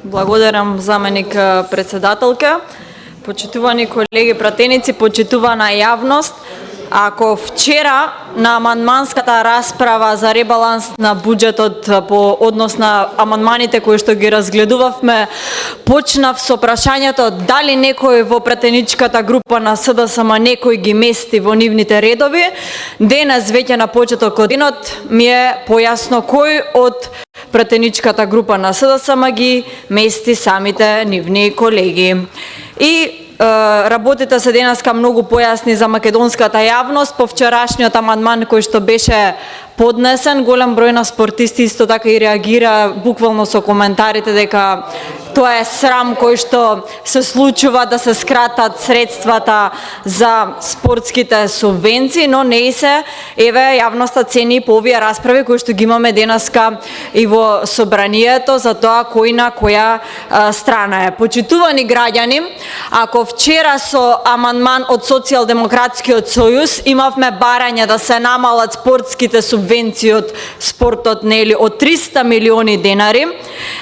Благодарам, заменик председателка. Почитувани колеги пратеници, почитувана јавност, ако вчера на амандманската расправа за ребаланс на буџетот по однос на амандманите кои што ги разгледувавме, почнав со прашањето дали некој во пратеничката група на СДСМ некој ги мести во нивните редови, денес веќе на почеток од денот ми е појасно кој од пратеничката група на СДСМ ги мести самите нивни колеги. И работите се денеска многу појасни за македонската јавност по вчерашниот амандман кој што беше поднесен. Голем број на спортисти исто така и реагира буквално со коментарите дека тоа е срам кој што се случува да се скратат средствата за спортските субвенции, но не и се, еве, јавноста цени по овие расправи кои што ги имаме денеска и во собранието за тоа кој на која страна е. Почитувани граѓани, ако вчера со амандман од Социјалдемократскиот сојуз имавме барање да се намалат спортските субвенции од спортот, нели, од 300 милиони денари,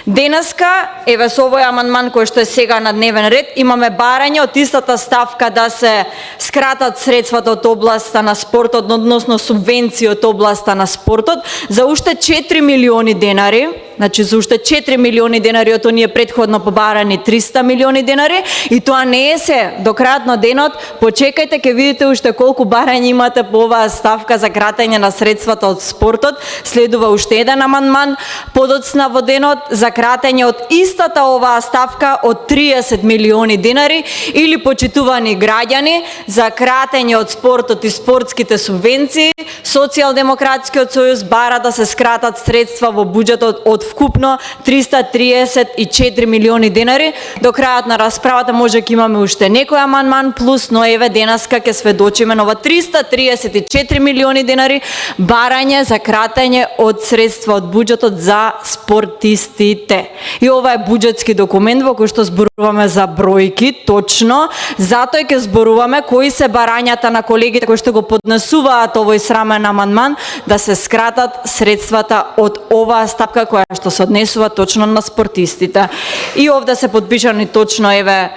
денеска, еве, со овој амандман кој што е сега на дневен ред, имаме барање од истата ставка да се скратат средствата од областа на спортот, односно субвенции од областа на спортот, за уште 4 милиони денари, значи за уште 4 милиони денари од оние претходно побарани 300 милиони денари, и тоа не е се до крајот на денот. Почекајте, ќе видите уште колку барања имате по оваа ставка за кратење на средствата од спортот. Следува уште еден амандман подоцна во денот за кратење од истата оваа ставка од 30 милиони денари, или, почитувани граѓани, за кратење од спортот и спортските субвенции, Социјалдемократскиот сојуз бара да се скратат средства во буџетот од вкупно 334 милиони денари. До крајот на расправата може ќе имаме уште некој амандман плюс, но еве денеска ќе сведочиме нова 334 милиони денари барање за кратење од средства од буџетот за спортистите. И ова е буџетски документ во кој што зборуваме за бројки, точно, затоа ќе зборуваме кои се барањата на колегите кои што го поднесуваат овој срамен амандман да се скратат средствата од оваа стапка која што се однесува точно на спортистите. И овде се подпишани точно, еве,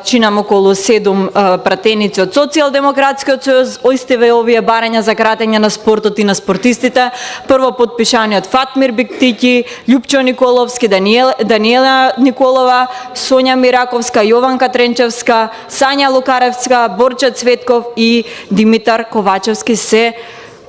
чинам околу 7 пратеници од Социјалдемократскиот сојуз, истиве овие барања за кратење на спортот и на спортистите. Прво подпишани од Фатмир Биктики, Љупчо Николовски, Даниела Николова, Сонја Мираковска, Јованка Тренчевска, Сања Лукаревска, Борче Цветков и Димитар Ковачевски се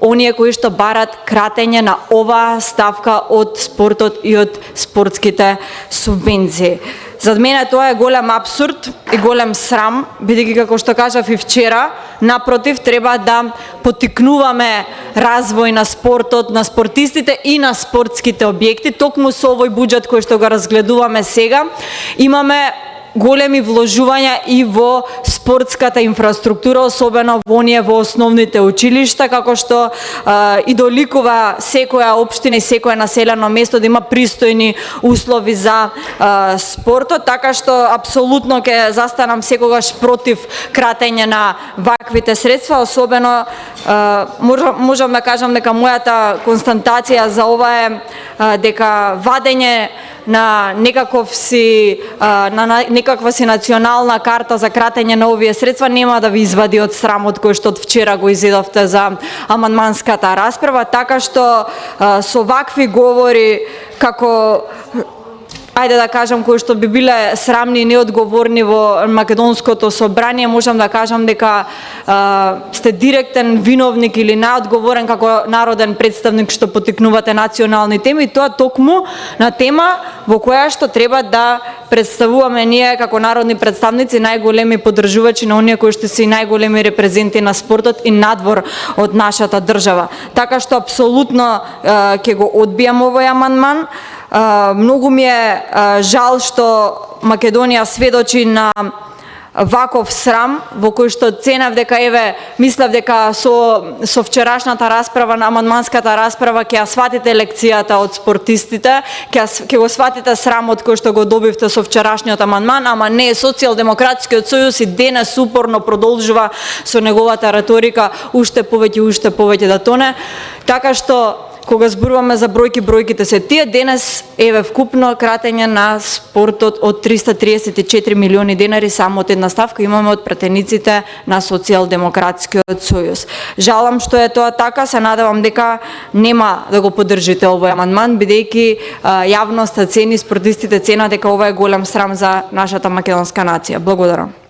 оние кои што барат кратење на оваа ставка од спортот и од спортските субвенции. За мене тоа е голем апсурд и голем срам, бидејќи, како што кажав и вчера, напротив, треба да поттикнуваме развој на спортот, на спортистите и на спортските објекти. Токму со овој буџет кој што го разгледуваме сега, имаме големи вложувања и во спортската инфраструктура, особено во оние во основните училишта, како што и доликува секоја општина и секое населено место да има пристојни услови за спортот, така што апсолутно ќе застанам секогаш против кратење на ваквите средства, особено можам да кажам дека мојата констатација за ова е дека вадење на некаква си национална карта за кратење на овие средства нема да ви извади од срамот кој што од вчера го изедовте за амандманската расправа, така што со вакви говори како, ајде да кажам, кои што би биле срамни и неодговорни во македонското собрание, можам да кажам дека сте директен виновник или наодговорен како народен представник што поттикнувате национални теми, тоа токму на тема во која што треба да представуваме ние како народни представници најголеми поддржувачи на оние кои што се најголеми репрезенти на спортот и надвор од нашата држава. Така што апсолутно ќе го одбијам овој амандман. Многу ми е жал што Македонија сведочи на ваков срам во кој што ценев дека мислев дека со вчерашната расправа на амандманската расправа ќе ја сватите лекцијата од спортистите, ќе го сватите срамот кој што го добивте со вчерашниот амандман, ама не, Социјалдемократскиот сојуз и денес упорно продолжува со неговата реторика уште повеќе да тоне, така што кога зборуваме за бројките се тие, денес вкупно кратење на спортот од 334 милиони денари само од една ставка имаме од пратениците на Социјалдемократскиот сојуз. Жалам што е тоа така, се надевам дека нема да го поддржите овој амандман, бидејќи јавноста цени, спортистите ценат дека ова е голем срам за нашата македонска нација. Благодарам.